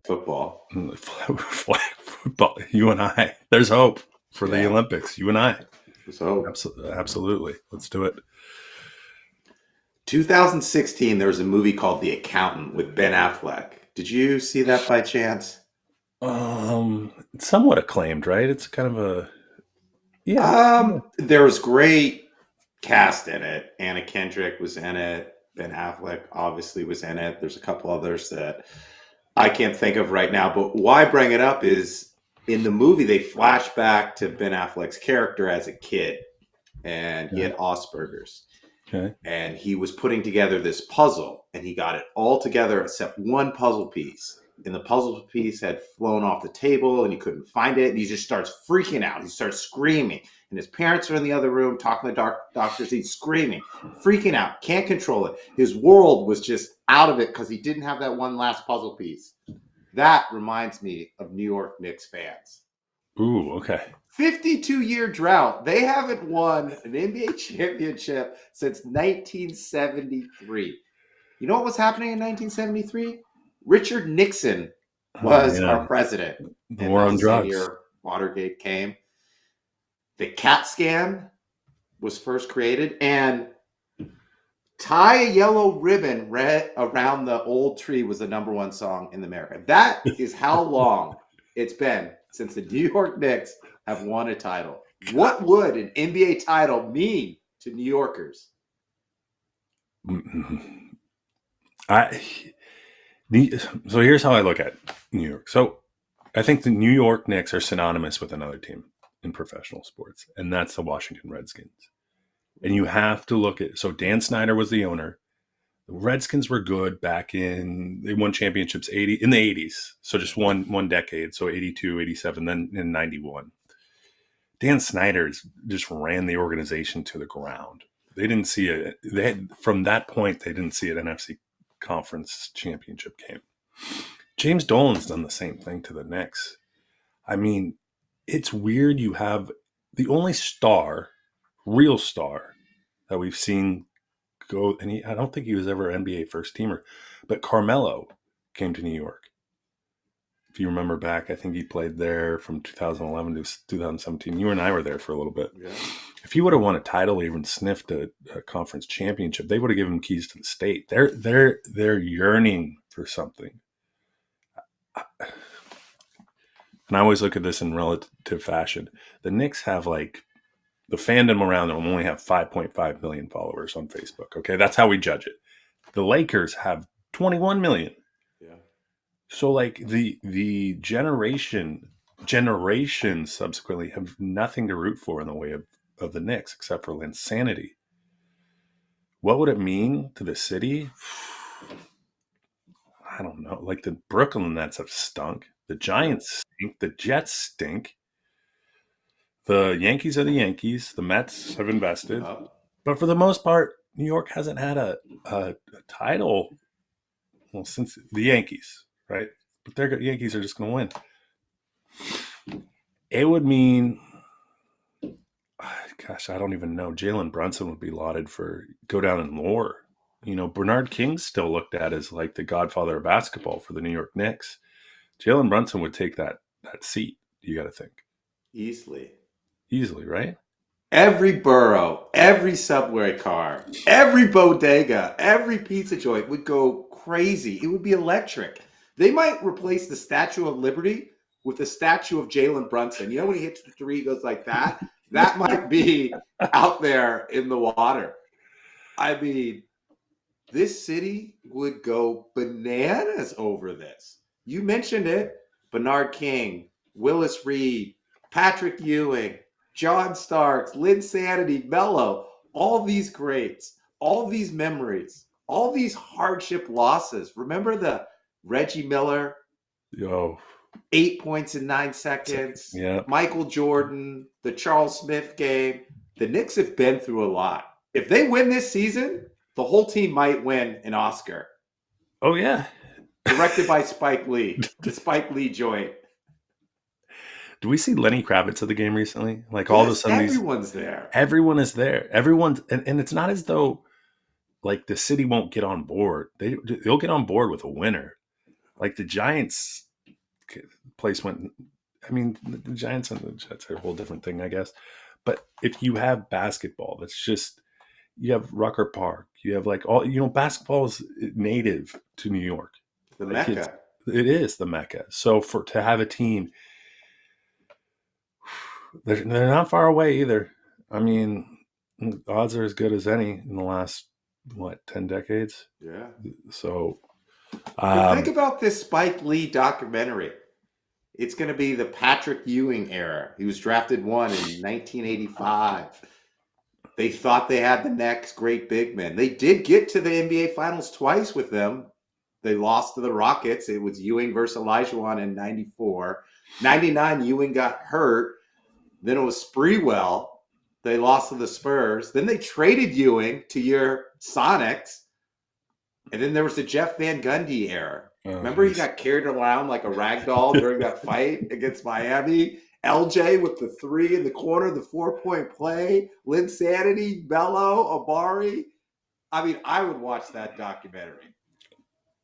football. Flag football. You and I. There's hope for the Olympics. You and I. There's hope. Absolutely. Let's do it. 2016, there was a movie called The Accountant with Ben Affleck. Did you see that by chance? It's somewhat acclaimed, right? It's kind of a There was great cast in it. Anna Kendrick was in it. Ben Affleck obviously was in it. There's a couple others that I can't think of right now. But why I bring it up is in the movie they flash back to Ben Affleck's character as a kid, and he had Asperger's. Okay. And he was putting together this puzzle, and he got it all together except one puzzle piece. And the puzzle piece had flown off the table, and he couldn't find it. And he just starts freaking out. He starts screaming. And his parents are in the other room talking to doctors. He's screaming, freaking out, can't control it. His world was just out of it because he didn't have that one last puzzle piece. That reminds me of New York Knicks fans. Ooh, okay. 52-year drought. They haven't won an NBA championship since 1973. You know what was happening in 1973? Richard Nixon was our president. The war on drugs. Year Watergate came. The CAT scan was first created, and Tie a Yellow Ribbon Red Around the Old Tree was the #1 song in America. That is how long it's been since the New York Knicks have won a title. What would an NBA title mean to New Yorkers? So here's how I look at New York. So I think the New York Knicks are synonymous with another team in professional sports, and that's the Washington Redskins. And you have to look at, so Dan Snyder was the owner. The Redskins were good back they won championships in the 80s. So just one decade. So 82, 87, then in 91. Dan Snyder just ran the organization to the ground. They didn't see it. From that point, they didn't see an NFC conference championship game. James Dolan's done the same thing to the Knicks. I mean, it's weird. You have the only real star that we've seen go, and I don't think he was ever NBA first teamer, but Carmelo came to New York. If you remember back, I think he played there from 2011 to 2017. You and I were there for a little bit. Yeah. If he would have won a title or even sniffed a conference championship, they would have given him keys to the state. They're yearning for something. And I always look at this in relative fashion. The Knicks have the fandom around them only have 5.5 million followers on Facebook. Okay, that's how we judge it. The Lakers have 21 million. Yeah. So the generations subsequently have nothing to root for in the way of the Knicks except for insanity. What would it mean to the city? I don't know. Like the Brooklyn Nets have stunk. The Giants stink. The Jets stink. The Yankees are the Yankees. The Mets have invested. But for the most part, New York hasn't had a title since the Yankees, right? But the Yankees are just going to win. It would mean, gosh, I don't even know. Jalen Brunson would be lauded for go down in lore. You know, Bernard King's still looked at as like the godfather of basketball for the New York Knicks. Jalen Brunson would take that seat, you got to think. Easily, right? Every borough, every subway car, every bodega, every pizza joint would go crazy. It would be electric. They might replace the Statue of Liberty with the statue of Jalen Brunson. You know when he hits the three, he goes like that? That might be out there in the water. I mean, this city would go bananas over this. You mentioned it. Bernard King, Willis Reed, Patrick Ewing, John Starks, Lynn Sanity, Mello, all these greats, all these memories, all these hardship losses. Remember the Reggie Miller? 8 points in 9 seconds. Yeah. Michael Jordan, the Charles Smith game. The Knicks have been through a lot. If they win this season, the whole team might win an Oscar. Oh, yeah. Directed by Spike Lee. The Spike Lee joint. Do we see Lenny Kravitz at the game recently? Like all of a sudden, everyone's there. Everyone is there. Everyone's, and it's not as though like the city won't get on board. They'll get on board with a winner. Like the Giants place went. I mean, the Giants and the Jets are a whole different thing, I guess. But if you have basketball, that's just you have Rucker Park. You have like all basketball is native to New York. The Like Mecca. it is the Mecca. So to have a team, they're not far away either. I mean, the odds are as good as any in the last 10 decades. Yeah. So, But think about this Spike Lee documentary. It's going to be the Patrick Ewing era. He was drafted one in 1985. They thought they had the next great big man. They did get to the NBA Finals twice with them. They lost to the Rockets. It was Ewing versus Olajuwon in 94. 99, Ewing got hurt. Then it was Sprewell. They lost to the Spurs. Then they traded Ewing to your Sonics. And then there was the Jeff Van Gundy era. Remember he got carried around like a rag doll during that fight against Miami? LJ with the 3 in the corner, the 4-point play, Linsanity, Bello, Abari. I mean, I would watch that documentary.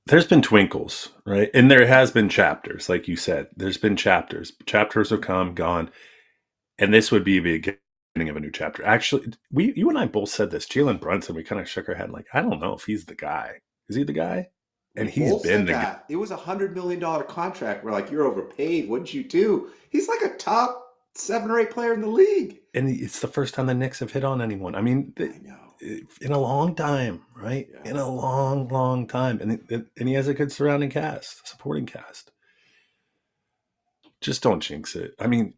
There's been twinkles, right? And there has been chapters, like you said. There's been chapters. Chapters have come, gone. And this would be the beginning of a new chapter. Actually, you and I both said this. Jalen Brunson, we kind of shook our head like, I don't know if he's the guy. Is he the guy? And he's been the guy. It was $100 million contract. We're like, you're overpaid. What'd you do? He's like a top 7 or 8 player in the league. And it's the first time the Knicks have hit on anyone. I mean, I know. In a long time, right? Yeah. In a long, long time. And he has a good surrounding cast, supporting cast. Just don't jinx it. I mean,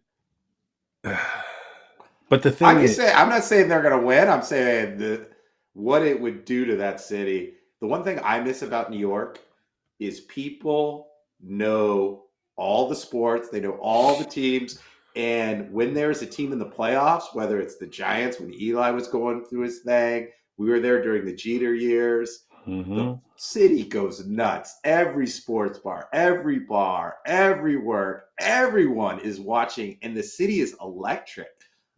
but the thing I'm not saying they're going to win. I'm saying what it would do to that city. The one thing I miss about New York is people know all the sports. They know all the teams. And when there's a team in the playoffs, whether it's the Giants when Eli was going through his thing, we were there during the Jeter years. Mm-hmm. The city goes nuts. Every sports bar, every work, everyone is watching. And the city is electric.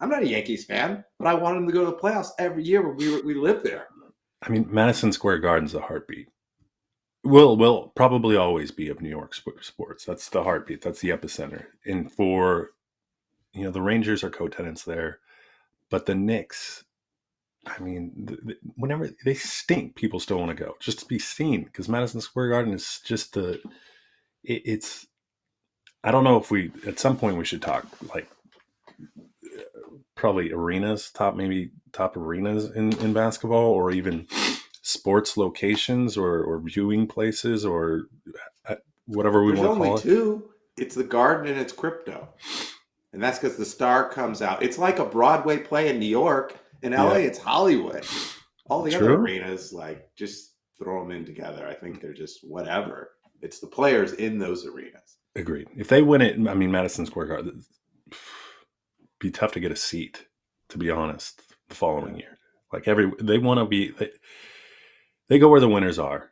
I'm not a Yankees fan, but I want them to go to the playoffs every year when we lived there. I mean, Madison Square Garden's the heartbeat. Will probably always be of New York sports. That's the heartbeat. That's the epicenter. And for, the Rangers are co-tenants there, but the Knicks, I mean, whenever they stink, people still want to go just to be seen because Madison Square Garden is just it's, I don't know if at some point we should talk like probably arenas, top arenas in basketball or even sports locations or viewing places or whatever we want to call it. There's only 2. It's the Garden and it's Crypto. And that's because the Star comes out. It's like a Broadway play in New York. In LA, it's Hollywood. All the other arenas, like, just throw them in together. I think they're just whatever. It's the players in those arenas. Agreed. If they win it, I mean, Madison Square Garden, be tough to get a seat, to be honest, the following year. Like they want to be, they go where the winners are.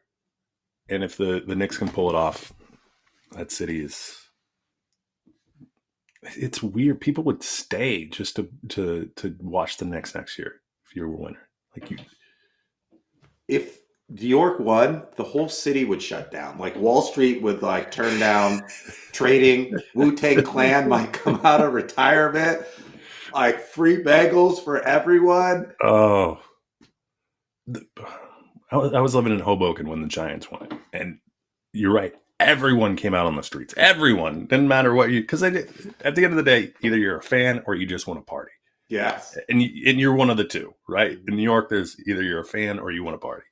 And if the Knicks can pull it off, that city is, it's weird. People would stay just to watch the Knicks next year if you're a winner. If New York won, the whole city would shut down. Like Wall Street would like turn down trading. Wu-Tang Clan might come out of retirement. Like free bagels for everyone. Oh, I was living in Hoboken when the Giants won it, and you're right. Everyone came out on the streets. Everyone, didn't matter what because at the end of the day, either you're a fan or you just want to party. Yes, and you're one of the two, right? In New York, there's either you're a fan or you want to party,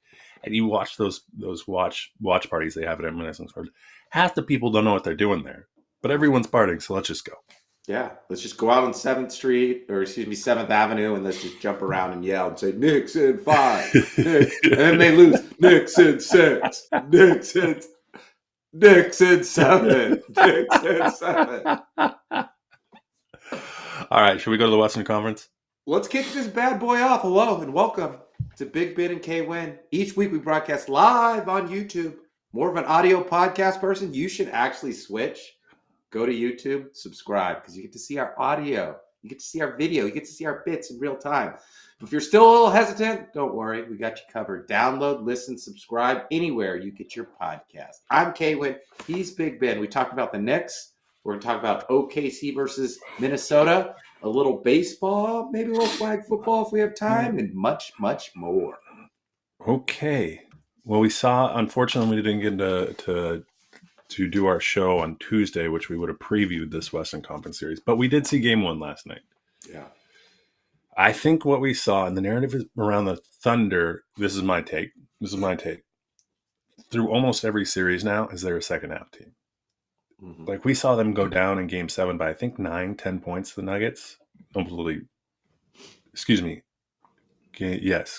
and you watch those watch parties they have at Madison Square. Half the people don't know what they're doing there, but everyone's partying, so let's just go. Yeah, let's just go out on 7th Avenue, and let's just jump around and yell and say, Knicks in 5, Knicks. And then they lose, Knicks in 6, Knicks in 7, Knicks in 7. All right, should we go to the Western Conference? Let's kick this bad boy off. Hello and welcome to Big Ben and K Winn. Each week we broadcast live on YouTube. More of an audio podcast person, you should actually switch. Go to YouTube, subscribe, because you get to see our audio. You get to see our video. You get to see our bits in real time. If you're still a little hesitant, don't worry. We got you covered. Download, listen, subscribe anywhere you get your podcast. I'm K Winn. He's Big Ben. We talked about the Knicks. We're going to talk about OKC versus Minnesota, a little baseball, maybe a little flag football if we have time, and much, much more. Okay. Well, unfortunately, we didn't get to do our show on Tuesday, which we would have previewed this Western Conference series, but we did see game one last night. Yeah. I think what we saw in the narrative around the Thunder, this is my take, through almost every series now, is they're a second half team. Mm-hmm. Like we saw them go down in game 7 by I think 9-10 points to the Nuggets.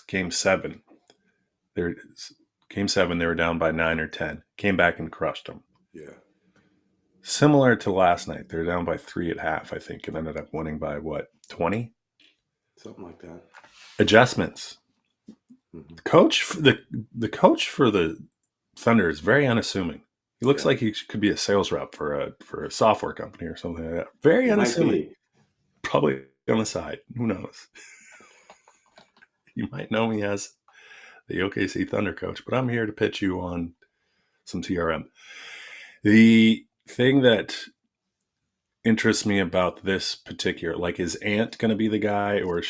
Game 7. There it is. Game 7, they were down by 9 or 10. Came back and crushed them. Yeah. Similar to last night, they were down by 3 at half, I think, and ended up winning by 20? Something like that. Adjustments. Mm-hmm. The coach for the Thunder is very unassuming. He looks like he could be a sales rep for a software company or something like that. Very unassuming. Probably on the side. Who knows? You might know me as the OKC Thunder coach, but I'm here to pitch you on some TRM. The thing that interests me about this particular, like, is Ant going to be the guy or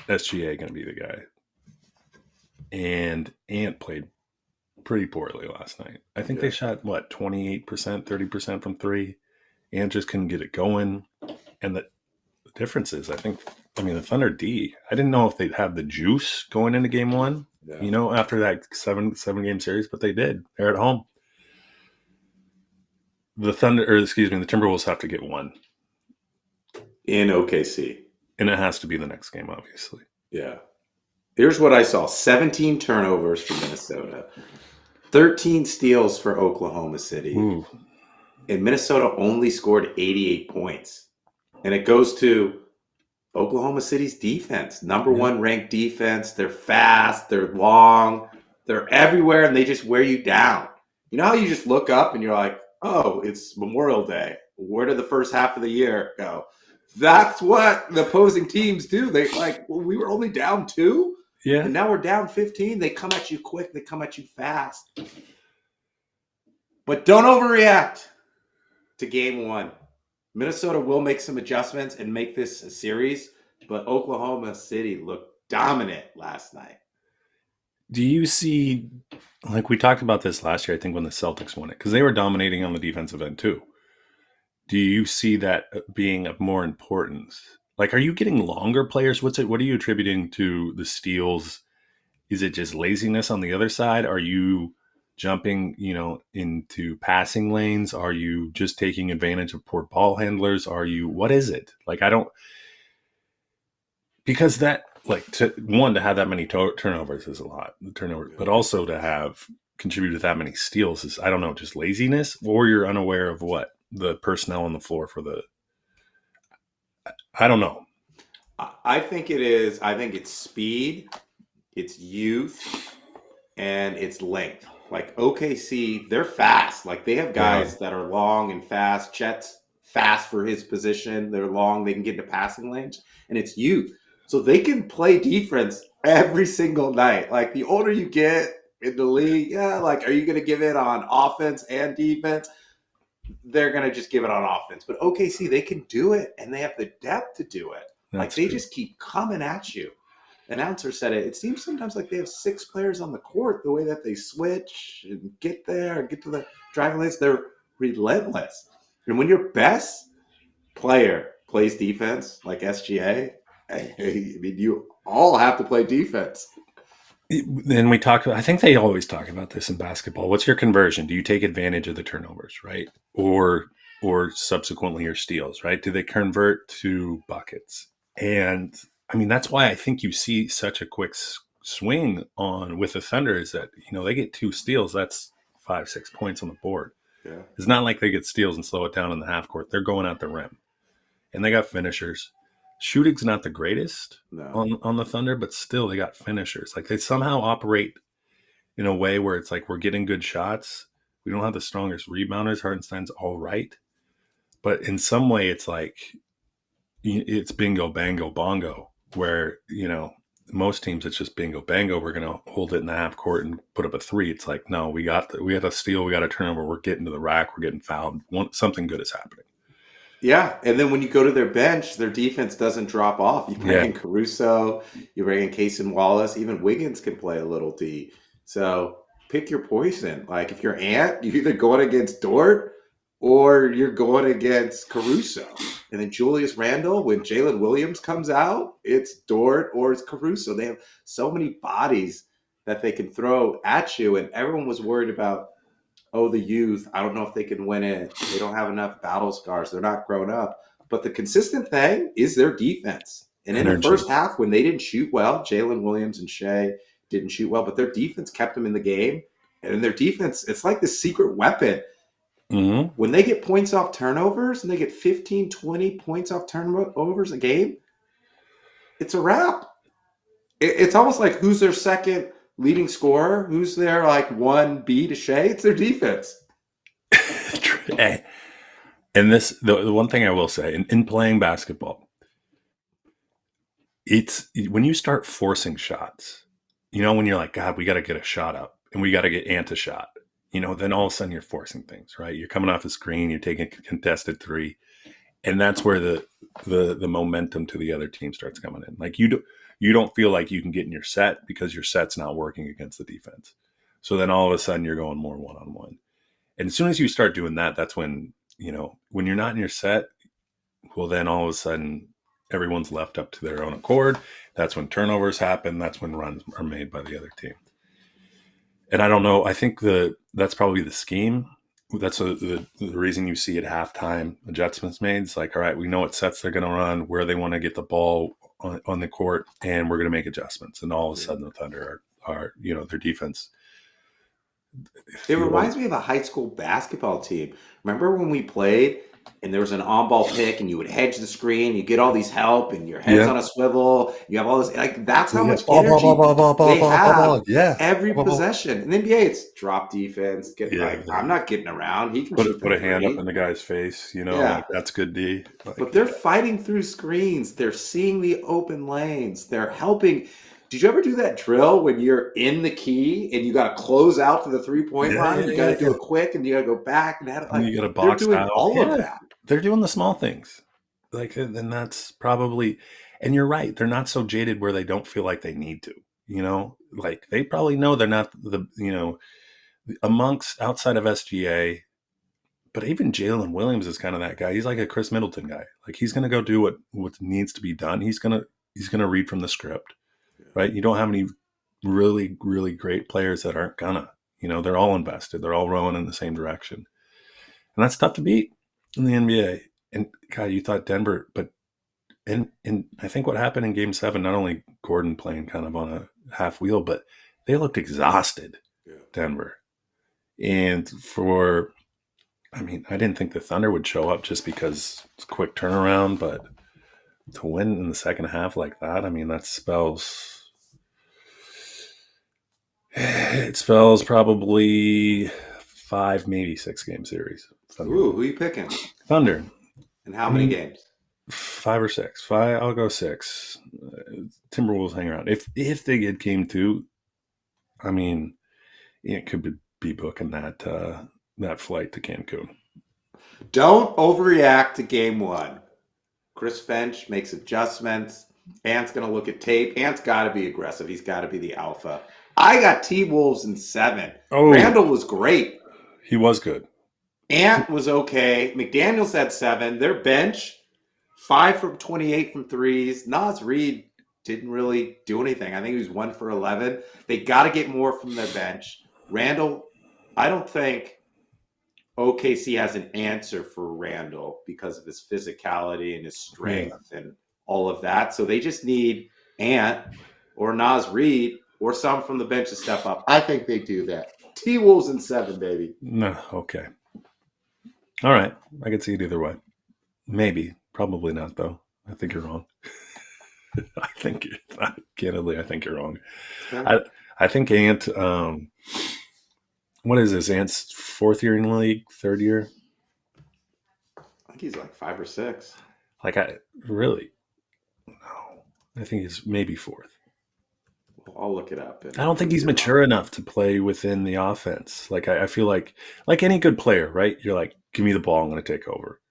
SGA going to be the guy? And Ant played pretty poorly last night. I think they shot, 28%, 30% from 3. Ant just couldn't get it going. And the difference is, the Thunder D, I didn't know if they'd have the juice going into game 1, after that seven game series, but they did. They're at home. The Timberwolves have to get 1 in OKC. And it has to be the next game, obviously. Yeah. Here's what I saw. 17 turnovers for Minnesota. 13 steals for Oklahoma City. Ooh. And Minnesota only scored 88 points. And it goes to Oklahoma City's defense. Number 1 ranked defense. They're fast. They're long. They're everywhere, and they just wear you down. You know how you just look up and you're like, oh, it's Memorial Day. Where did the first half of the year go? That's what the opposing teams do. They we were only down 2. Yeah. And now we're down 15. They come at you quick. They come at you fast. But don't overreact to game 1. Minnesota will make some adjustments and make this a series, but Oklahoma City looked dominant last night. Do you see, we talked about this last year, I think, when the Celtics won it, because they were dominating on the defensive end too. Do you see that being of more importance? Are you getting longer players? What are you attributing to the steals? Is it just laziness on the other side? Are you jumping, into passing lanes? Are you just taking advantage of poor ball handlers? What is it? Because that, to have that many turnovers is a lot, but also to have contributed that many steals is, I don't know, just laziness, or you're unaware of what the personnel on the floor I don't know. I think it is. I think it's speed, it's youth, and it's length. OKC, they're fast. They have guys that are long and fast. Chet's fast for his position. They're long. They can get into passing lanes. And it's youth. So they can play defense every single night. The older you get in the league, are you going to give it on offense and defense? They're going to just give it on offense. But OKC, they can do it, and they have the depth to do it. They just keep coming at you. Announcer said it. It seems sometimes they have 6 players on the court, the way that they switch and get there and get to the driving lanes. They're relentless. And when your best player plays defense like SGA, you all have to play defense. Then I think they always talk about this in basketball. What's your conversion? Do you take advantage of the turnovers, right? Or subsequently your steals, right? Do they convert to buckets? And that's why I think you see such a quick swing with the Thunder is that, they get 2 steals. That's 5-6 points on the board. Yeah. It's not like they get steals and slow it down in the half court. They're going at the rim, and they got finishers. Shooting's not the greatest on the Thunder, but still they got finishers. They somehow operate in a way where it's we're getting good shots. We don't have the strongest rebounders. Hartenstein's all right. But in some way it's it's bingo, bango, bongo. where, most teams it's just bingo bango. We're going to hold it in the half court and put up a three. It's like, no, we got a steal, we got a turnover, we're getting to the rack, we're getting fouled. Something good is happening. Yeah, and then when you go to their bench, their defense doesn't drop off. You bring Yeah. in Caruso, you bring in Case and Wallace, even Wiggins can play a little D. So pick your poison. Like if you're Ant, you're either going against Dort or you're going against Caruso. And then Julius Randle, when Jalen Williams comes out, it's Dort or it's Caruso. They have so many bodies that they can throw at you, and everyone was worried about, oh, the youth, I don't know if they can win it. They don't have enough battle scars. They're not grown up. But the consistent thing is their defense. And in the Energy. first half, when they didn't shoot well, Jalen Williams and Shea didn't shoot well, but their defense kept them in the game. And in their defense, it's like the secret weapon. Mm-hmm. When they get points off turnovers and they get 15, 20 points off turnovers a game, it's a wrap. It's almost like who's their second leading scorer? Who's their like 1B to Shea? It's their defense. And the one thing I will say in playing basketball, it's when you start forcing shots, when you're like, God, we got to get a shot up and we got to get Ant a shot, then all of a sudden you're forcing things, right? You're coming off the screen, you're taking a contested three. And that's where the momentum to the other team starts coming in. Like you don't feel like you can get in your set because your set's not working against the defense. So then all of a sudden you're going more one-on-one. And as soon as you start doing that, that's when, when you're not in your set, well, then all of a sudden everyone's left up to their own accord. That's when turnovers happen. That's when runs are made by the other team. And I don't know. I think that's probably the scheme. That's the reason you see at halftime adjustments made. It's like, all right, we know what sets they're going to run, where they want to get the ball on the court, and we're going to make adjustments. And all of a sudden the Thunder are their defense. It reminds me of a high school basketball team. Remember when we played and there was an on-ball pick and you would hedge the screen, you get all these help and your head's on a swivel, you have all this, like that's how much energy they have Yeah. every possession. In the NBA, it's drop defense, I'm not getting around. He can shoot put a hand up three. in the guy's face, Yeah. like that's good D. But they're fighting through screens. They're seeing the open lanes. They're helping. Did you ever do that drill when you're in the key and you got to close out to the 3-point line? You got to do it quick and you got to go back and you got to they're box doing out. all of that. They're doing the small things. And that's probably, and you're right. They're not so jaded where they don't feel like they need to, like they probably know they're not amongst outside of SGA. But even Jalen Williams is kind of that guy. He's like a Chris Middleton guy. Like he's going to go do what needs to be done. He's going to read from the script, right? You don't have any really, really great players that aren't gonna, they're all invested. They're all rowing in the same direction. And that's tough to beat in the NBA. And God, you thought Denver, but and I think what happened in Game 7, not only Gordon playing kind of on a half wheel, but they looked exhausted, Denver. And I didn't think the Thunder would show up just because it's a quick turnaround, but to win in the second half like that, that spells probably 5, maybe 6 game series. Thunder. Ooh, who are you picking? Thunder. And how many games? 5 or 6. 5. I'll go 6. Timberwolves hang around. If they get game 2, it could be booking that flight to Cancun. Don't overreact to game 1. Chris Finch makes adjustments. Ant's going to look at tape. Ant's got to be aggressive. He's got to be the alpha. I got T-Wolves in 7. Oh, Randall was great. He was good. Ant was okay. McDaniels had 7. Their bench, 5 from 28 from threes. Naz Reid didn't really do anything. I think he was 1 for 11. They got to get more from their bench. Randall, I don't think OKC has an answer for Randall because of his physicality and his strength and all of that. So they just need Ant or Naz Reid or some from the bench to step up. I think they do that. T-Wolves in 7, baby. No, okay. All right. I could see it either way. Maybe. Probably not, though. I think you're wrong. Candidly, I think you're wrong. Okay. I think Ant, what is this? Ant's 4th year in the league? 3rd year? I think he's like 5 or 6. Really? No. I think he's maybe fourth. I'll look it up. I don't think he's mature enough to play within the offense. Like I feel like any good player, right? You're like, give me the ball, I'm going to take over.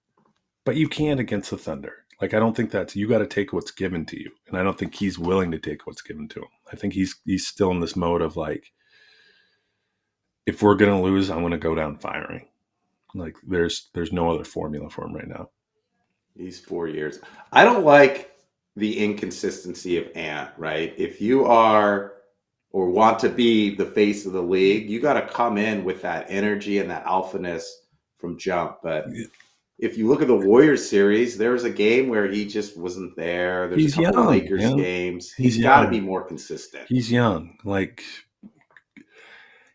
But you can't against the Thunder. Like I don't think you got to take what's given to you, and I don't think he's willing to take what's given to him. I think he's still in this mode of like, if we're going to lose, I'm going to go down firing. Like there's no other formula for him right now. He's 4 years. I don't like the inconsistency of Ant, right? If you are or want to be the face of the league, you got to come in with that energy and that alphaness from jump. But if you look at the Warriors series, there was a game where he just wasn't there. There's He's a couple young, Lakers man. games. He's got to be more consistent. He's young. Like,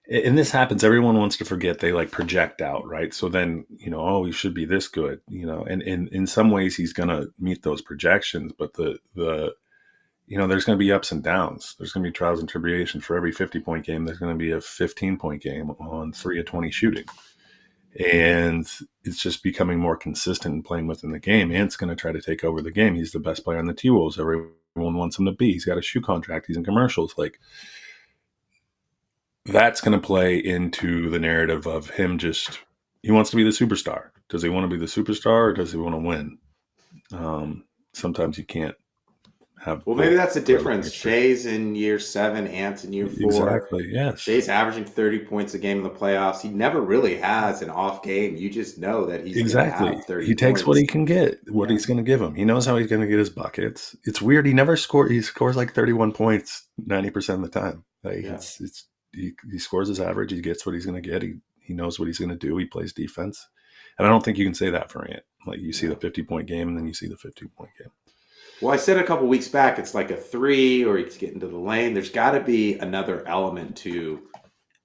and this happens, everyone wants to forget they like project out, right? So then, he should be this good, and in some ways he's going to meet those projections, but the there's going to be ups and downs. There's going to be trials and tribulations. For every 50-point game, there's going to be a 15-point game on 3 of 20 shooting. And it's just becoming more consistent and playing within the game. Ant's going to try to take over the game. He's the best player on the T-Wolves. Everyone wants him to be. He's got a shoe contract. He's in commercials. Like, that's going to play into the narrative of him he wants to be the superstar. Does he want to be the superstar or does he want to win? Sometimes you can't have. Well, maybe that's the difference. Shai's in year 7, Ant's in year 4. Exactly, yes. Shai's averaging 30 points a game in the playoffs. He never really has an off game. You just know that he's going to have 30 He takes points. what he can get, what he's going to give him. He knows how he's going to get his buckets. It's weird. He never scores. He scores like 31 points 90% of the time. Like he scores his average. He gets what he's going to get. He knows what he's going to do. He plays defense. And I don't think you can say that for Ant. Like you see the 50-point game and then you see the 50-point game. Well, I said a couple weeks back, it's like a 3 or he's getting to the lane. There's got to be another element to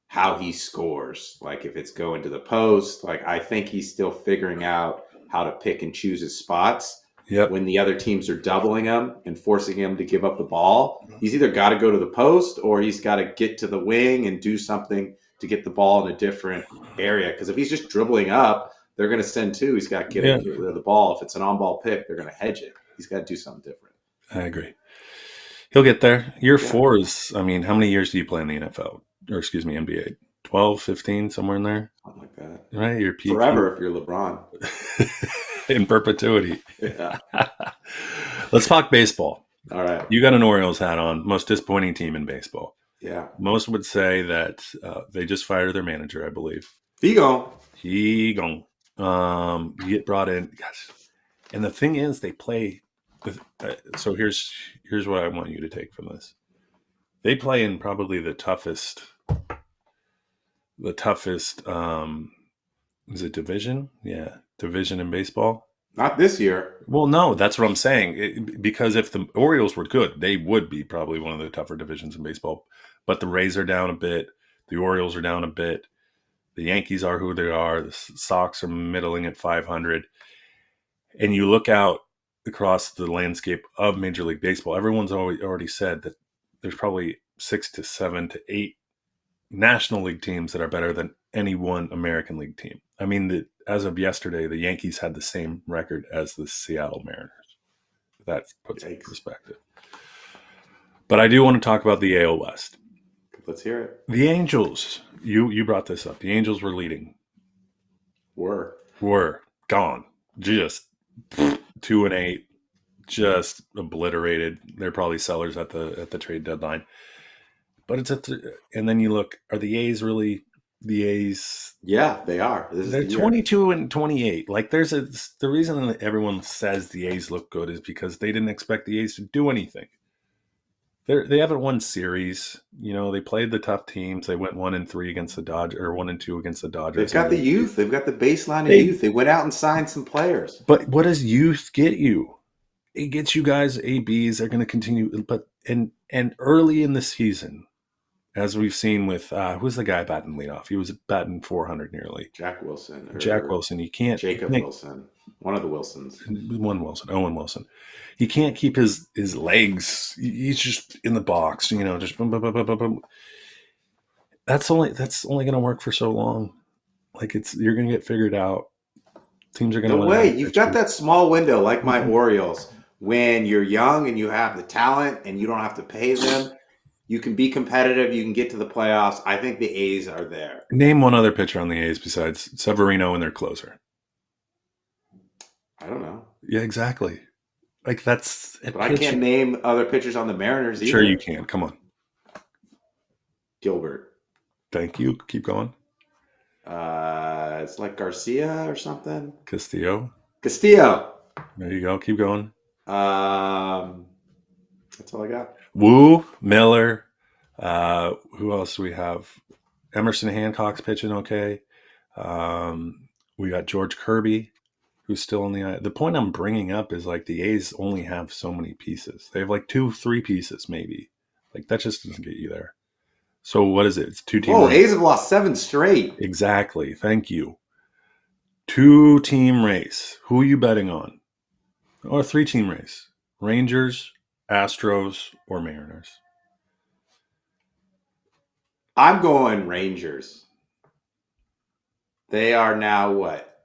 how he scores. Like if it's going to the post, like I think he's still figuring out how to pick and choose his spots. Yep. When the other teams are doubling him and forcing him to give up the ball, he's either got to go to the post or he's got to get to the wing and do something to get the ball in a different area. Because if he's just dribbling up, they're going to send 2. He's got to get rid of the ball. If it's an on-ball pick, they're going to hedge it. He's got to do something different. I agree. He'll get there. Year 4 is, how many years do you play in the NFL? Or excuse me, NBA? 12, 15, somewhere in there? Something like that. Right? Your peak. Forever if you're LeBron. In perpetuity. Yeah. Let's talk baseball. All right. You got an Orioles hat on. Most disappointing team in baseball. Yeah. Most would say that they just fired their manager, I believe. He gone. He get brought in. Gosh. And the thing is, they play. So here's what I want you to take from this. They play in probably the toughest. Is it division? Yeah, division in baseball. Not this year. Well, no, that's what I'm saying. Because if the Orioles were good, they would be probably one of the tougher divisions in baseball. But the Rays are down a bit. The Orioles are down a bit. The Yankees are who they are. The Sox are middling at 500. And you look out across the landscape of Major League Baseball, everyone's already said that there's probably 6 to 7 to 8 National League teams that are better than any one American League team. I mean, as of yesterday, the Yankees had the same record as the Seattle Mariners. That puts it in perspective. But I do want to talk about the AL West. Let's hear it. The Angels, you brought this up. The Angels were leading. Were gone. Just 2-8. Just obliterated. They're probably sellers at the trade deadline. But it's and then you look, are the A's really the A's? Yeah, they are. They're 22 and 28. Like the reason that everyone says the A's look good is because they didn't expect the A's to do anything. They haven't won series. They played the tough teams. They went 1-3 against the Dodgers, or 1-2 against the Dodgers. They've got the youth. They've got the baseline of youth. They went out and signed some players. But what does youth get you? It gets you guys ABs. They're going to continue. But and early in the season, as we've seen with who's the guy batting leadoff? He was batting 400 nearly. Jack Wilson. You can't. Jacob Wilson. One of the Wilsons. Owen Wilson. He can't keep his legs. He's just in the box. Just boom, boom, boom, boom, boom. That's only going to work for so long. Like you're going to get figured out. Teams are going to. No way. You've got that small window, like my Orioles, when you're young and you have the talent and you don't have to pay them, you can be competitive. You can get to the playoffs. I think the A's are there. Name one other pitcher on the A's besides Severino and their closer. I don't know. Yeah, exactly. Like that's a But I can't pitcher. name other pitchers on the Mariners Sure, you either. can. Come on. Gilbert. Thank you. Keep going. It's like Garcia or something. Castillo. Castillo. There you go. Keep going. That's all I got. Wu, Miller. Who else do we have? Emerson Hancock's pitching okay. We got George Kirby, who's still in the. The point I'm bringing up is like the A's only have so many pieces. They have like 2-3 pieces maybe. Like that just doesn't get you there. So what is it? It's 2-team. Oh, A's have lost 7 straight. Exactly. Thank you. 2-team race. Who are you betting on? Or 3-team race? Rangers, Astros, or Mariners? I'm going Rangers. They are now what?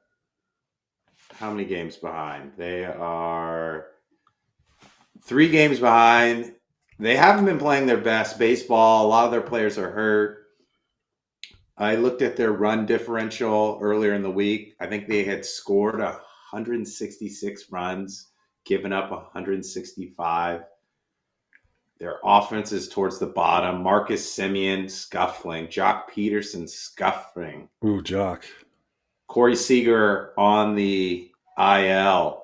How many games behind? They are 3 games behind. They haven't been playing their best baseball. A lot of their players are hurt. I looked at their run differential earlier in the week. I think they had scored 166 runs, given up 165. Their offense is towards the bottom. Marcus Semien scuffling. Jock Peterson scuffling. Ooh, Jock. Corey Seager on the IL.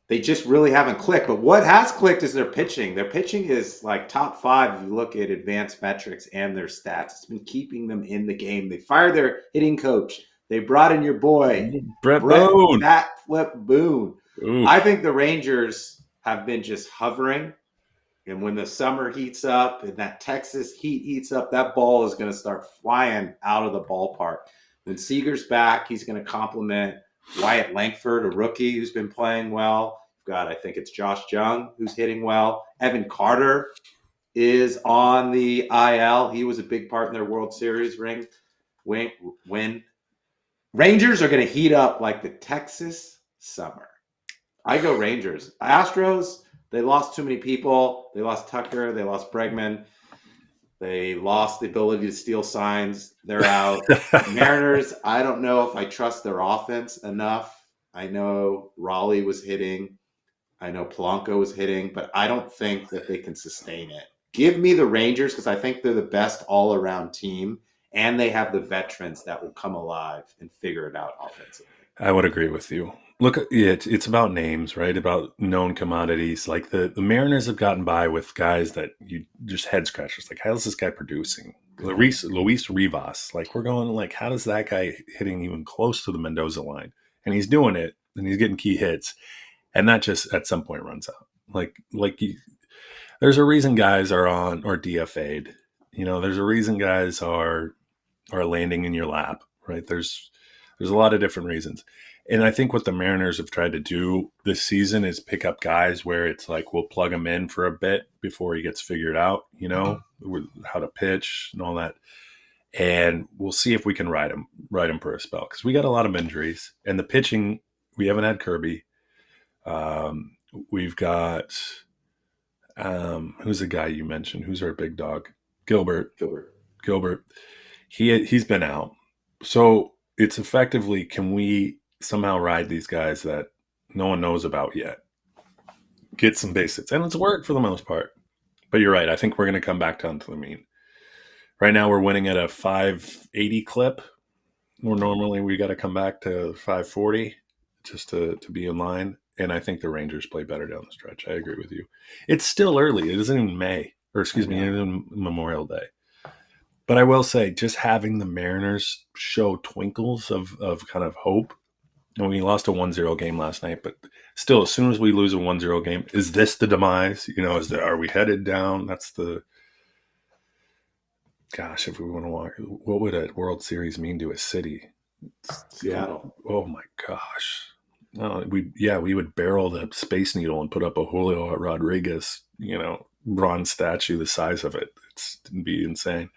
They just really haven't clicked. But what has clicked is their pitching. Their pitching is like top 5 if you look at advanced metrics and their stats. It's been keeping them in the game. They fired their hitting coach. They brought in your boy, Brett Boone. Bat Flip Boone. Ooh. I think the Rangers have been just hovering. And when the summer heats up and that Texas heat heats up, that ball is going to start flying out of the ballpark. When Seager's back, he's going to complement Wyatt Langford, a rookie who's been playing well. God, I think it's Josh Jung who's hitting well. Evan Carter is on the IL. He was a big part in their World Series win. Rangers are going to heat up like the Texas summer. I go Rangers. Astros, they lost too many people. They lost Tucker. They lost Bregman. They lost the ability to steal signs. They're out. Mariners, I don't know if I trust their offense enough. I know Raleigh was hitting. I know Polanco was hitting, but I don't think that they can sustain it. Give me the Rangers because I think they're the best all-around team, and they have the veterans that will come alive and figure it out offensively. I would agree with you. Look, it's about names, right? About known commodities. Like the Mariners have gotten by with guys that you just head scratchers. Like, how's this guy producing? Luis Rivas. Like, we're going like, how does that guy hitting even close to the Mendoza line? And he's doing it, and he's getting key hits, and that just at some point runs out. There's a reason guys are on or DFA'd. You know, there's a reason guys are landing in your lap, right? There's a lot of different reasons. And I think what the Mariners have tried to do this season is pick up guys where it's like we'll plug him in for a bit before he gets figured out, you know, how to pitch and all that. And we'll see if we can ride him for a spell because we got a lot of injuries. And the pitching, we haven't had Kirby. We've got who's the guy you mentioned? Who's our big dog? Gilbert. He's been out. So it's effectively, can we somehow ride these guys that no one knows about yet? Get some base hits. And it's worked for the most part. But you're right. I think we're going to come back down to the mean. Right now we're winning at a 580 clip. Where normally we got to come back to 540 just to be in line. And I think the Rangers play better down the stretch. I agree with you. It's still early. It isn't even May. Or excuse me, it isn't Memorial Day. But I will say, just having the Mariners show twinkles of kind of hope. And we lost a 1-0 game last night, but still, as soon as we lose a 1-0 game, is this the demise? You know, are we headed down? That's the... Gosh, if we want to walk, what would a World Series mean to a city? Seattle. Oh my gosh. No, we would barrel the Space Needle and put up a Julio Rodriguez, you know, bronze statue the size of it. It'd be insane.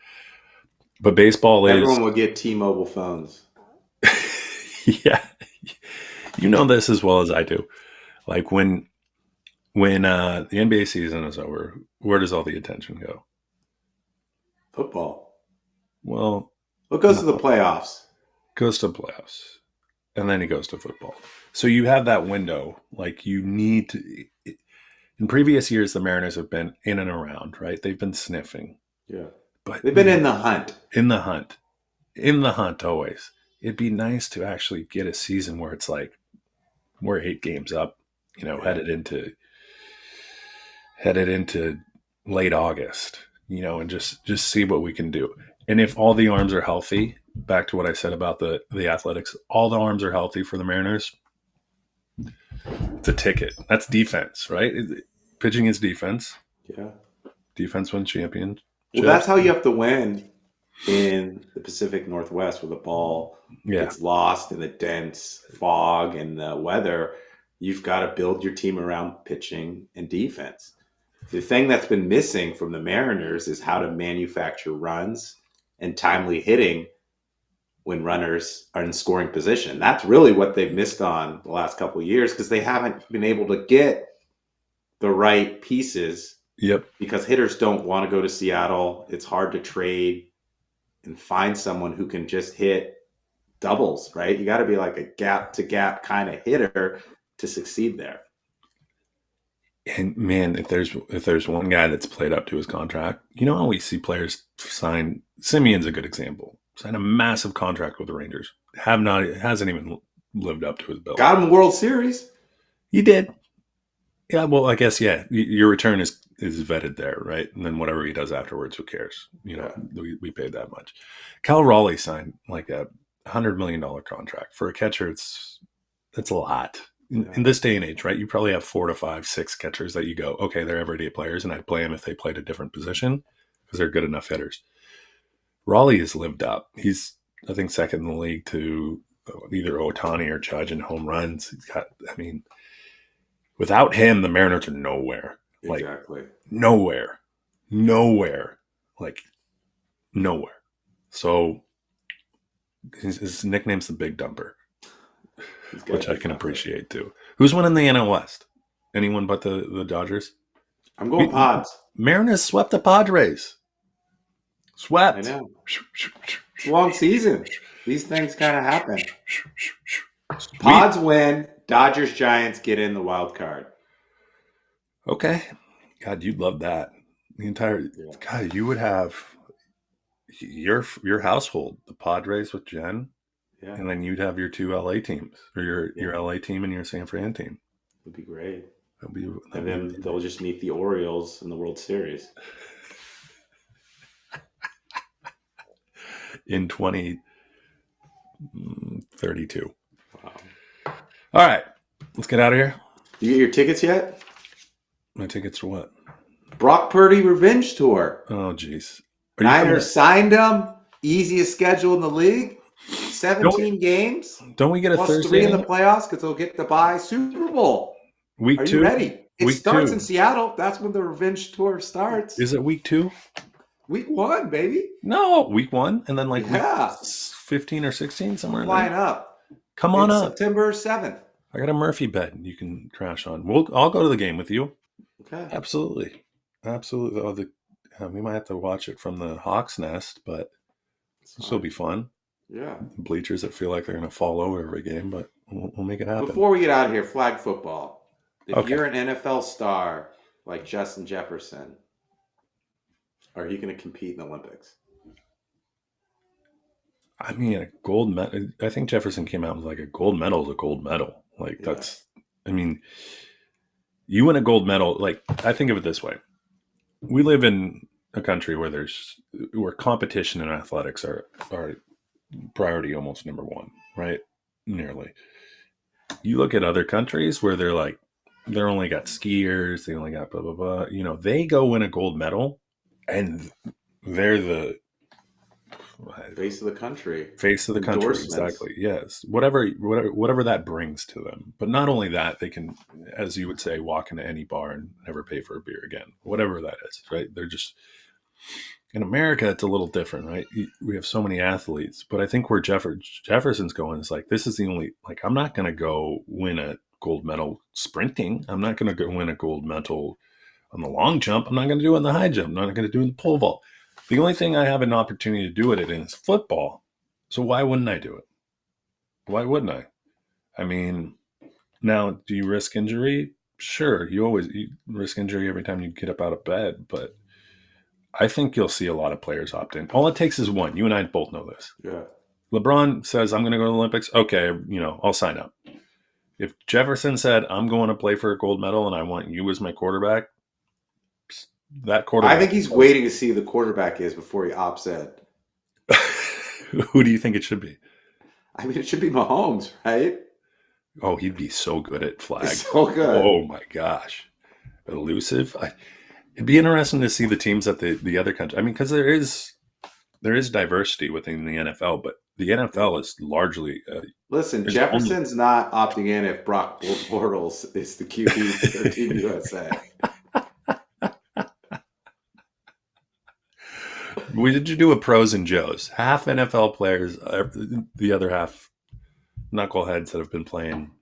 But baseball Everyone will get T-Mobile phones. Yeah. You know this as well as I do. Like when When the NBA season is over, where does all the attention go? Football. Well, What goes to the no, playoffs? goes to playoffs, and then he goes to football. So you have that window. Like you need to. In previous years, the Mariners have been in and around, right? They've been sniffing, Yeah. but They've been in the hunt. in the hunt, in the hunt always. It'd be nice to actually get a season where it's like we're 8 games up, Yeah. headed into late August, and just see what we can do. And if all the arms are healthy, back to what I said about the Athletics, all the arms are healthy for the Mariners. It's a ticket. That's defense, right? Pitching is defense. Yeah. Defense wins championships. Well, that's how you have to win in the Pacific Northwest, where the ball Yeah. gets lost in the dense fog and the weather. You've got to build your team around pitching and defense. The thing that's been missing from the Mariners is how to manufacture runs and timely hitting when runners are in scoring position. That's really what they've missed on the last couple of years, because they haven't been able to get the right pieces, Yep. because hitters don't want to go to Seattle. It's hard to trade and find someone who can just hit doubles, right? You got to be like a gap to gap kind of hitter to succeed there. And man, if there's one guy that's played up to his contract, how we see players sign. Simeon's a good example. Signed a massive contract with the Rangers. Hasn't even lived up to his bill. Got him World Series. He did. Yeah, well, I guess your return is vetted there, right? And then whatever he does afterwards, who cares? We paid that much. Cal Raleigh signed like a $100 million contract for a catcher. That's a lot in this day and age, right? You probably have 4 to 5, 6 catchers that you go, okay, they're everyday players, and I'd play them if they played a different position because they're good enough hitters. Raleigh has lived up. He's, I think, second in the league to either Ohtani or Judge in home runs. Without him, the Mariners are nowhere. Exactly. Nowhere. Like, nowhere. So, his nickname's the Big Dumper, which I can appreciate, too. Who's winning the NL West? Anyone but the Dodgers? I'm going Pods. Mariners swept the Padres. Swept. I know. It's a long season. These things kind of happen. Pods win. Dodgers, Giants get in the wild card. Okay. God, you'd love that. God, you would have your household, the Padres with Jen, and then you'd have your 2 LA teams, or your LA team and your San Fran team. Would be great. And then they'll just meet the Orioles in the World Series in 2032. Wow. All right, let's get out of here. You get your tickets yet? My tickets for what? Brock Purdy Revenge Tour. Oh, jeez. Niners signed him. Easiest schedule in the league. 17 games. Don't we get a plus Thursday 3 in the playoffs because they'll get to buy Super Bowl. Week 2? Are you ready? It starts 2. in Seattle. That's when the Revenge Tour starts. Is it week 2? Week 1, baby. No, week 1, and then week 15 or 16 somewhere. Line up. Come on up. September 7th. I got a Murphy bed you can crash on. I'll go to the game with you. Okay. Absolutely. Oh, we might have to watch it from the Hawk's Nest, but this will be fun. Yeah. Bleachers that feel like they're going to fall over every game, but we'll make it happen. Before we get out of here, flag football. If you're an NFL star like Justin Jefferson, are you going to compete in the Olympics? I mean, a gold medal. I think Jefferson came out with like a gold medal is a gold medal. You win a gold medal. Like, I think of it this way. We live in a country where competition and athletics are priority almost number 1, right? Nearly. You look at other countries where they're only got skiers, they only got blah, blah, blah. They go win a gold medal and they're the face of the country. Exactly. Yes. Whatever that brings to them. But not only that, they can, as you would say, walk into any bar and never pay for a beer again. Whatever that is, right? They're just, in America, it's a little different, right? We have so many athletes, but I think where Jefferson's going is like, this is the only, I'm not going to go win a gold medal sprinting. I'm not going to go win a gold medal on the long jump. I'm not going to do it in the high jump. I'm not going to do it in the pole vault. The only thing I have an opportunity to do it in is football. So why wouldn't I do it? Why wouldn't I? I mean, now, do you risk injury? Sure, you risk injury every time you get up out of bed, but I think you'll see a lot of players opt in. All it takes is one. You and I both know this. Yeah. LeBron says, I'm going to go to the Olympics. Okay, I'll sign up. If Jefferson said, I'm going to play for a gold medal and I want you as my quarterback, that quarterback. I think he's waiting to see who the quarterback is before he opts in. Who do you think it should be? I mean, it should be Mahomes, right? Oh, he'd be so good at flag. So good. Oh, my gosh. Elusive. It'd be interesting to see the teams that the other country. I mean, because there is diversity within the NFL, but the NFL is largely. Listen, Jefferson's not opting in if Brock Bortles is the QB for Team USA. We did do a pros and Joes. Half NFL players, the other half knuckleheads that have been playing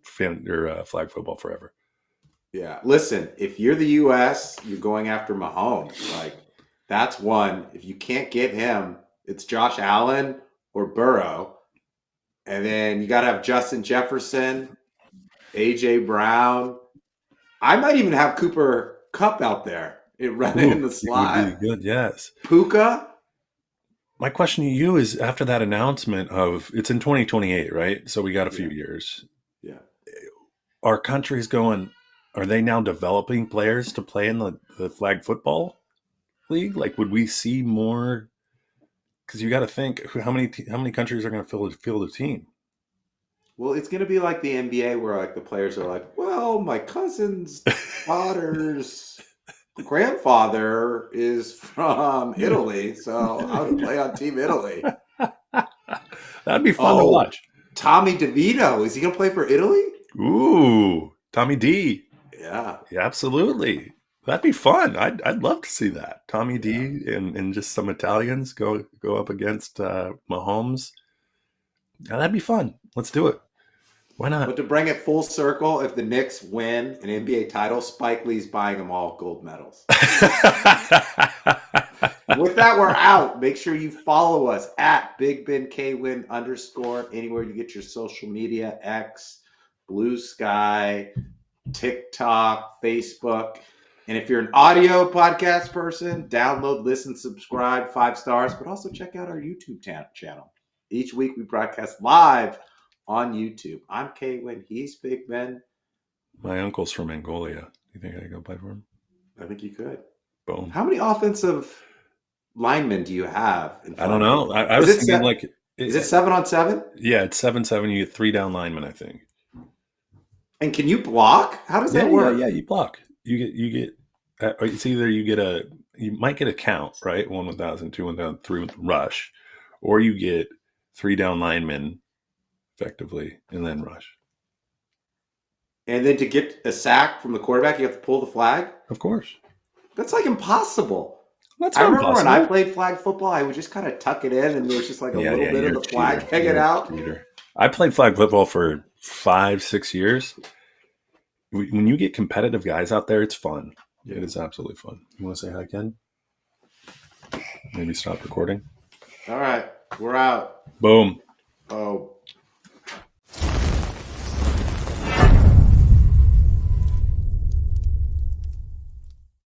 flag football forever. Yeah. Listen, if you're the U.S., you're going after Mahomes. Like, that's one. If you can't get him, it's Josh Allen or Burrow. And then you got to have Justin Jefferson, A.J. Brown. I might even have Cooper Kupp out there running in the slot. Would be good, yes. Puka. My question to you is, after that announcement of it's in 2028, right? So we got a few years. Yeah. Our country's going, are they now developing players to play in the flag football league? Like, would we see more? Because you got to think, how many countries are going to field a team? Well, it's going to be like the NBA where like the players are like, well, my cousin's daughter's grandfather is from Italy, so I would play on Team Italy. That'd be fun to watch. Tommy DeVito, is he going to play for Italy? Ooh, Tommy D. Yeah, absolutely. That'd be fun. I'd love to see that. Tommy D and just some Italians go up against Mahomes. Yeah, that'd be fun. Let's do it. Why not? But to bring it full circle, if the Knicks win an NBA title, Spike Lee's buying them all gold medals. With that, we're out. Make sure you follow us at Big Ben K Winn _ anywhere you get your social media, X, Blue Sky, TikTok, Facebook. And if you're an audio podcast person, download, listen, subscribe, 5 stars, but also check out our YouTube channel. Each week we broadcast live on YouTube. I'm K Winn. He's Big Ben. My uncle's from Mongolia. Do you think I could go play for him? I think you could. Boom. How many offensive linemen do you have? I don't know. I was thinking is it 7-on-7? Yeah, it's 7-7. You get 3 down linemen, I think. And can you block? How does that work? Yeah, you block. You get. It's either you might get a count, right? 1 1,000, 2 1,000, 3 with rush, or you get 3 down linemen effectively and then rush. And then to get a sack from the quarterback, you have to pull the flag? Of course. That's like impossible. I remember when I played flag football, I would just kind of tuck it in and there was just like a little bit of the flag hanging out. I played flag football for 5-6 years. When you get competitive guys out there, it's fun. Yeah. It is absolutely fun. You want to say hi, Ken? Maybe stop recording? All right. We're out. Boom. Oh.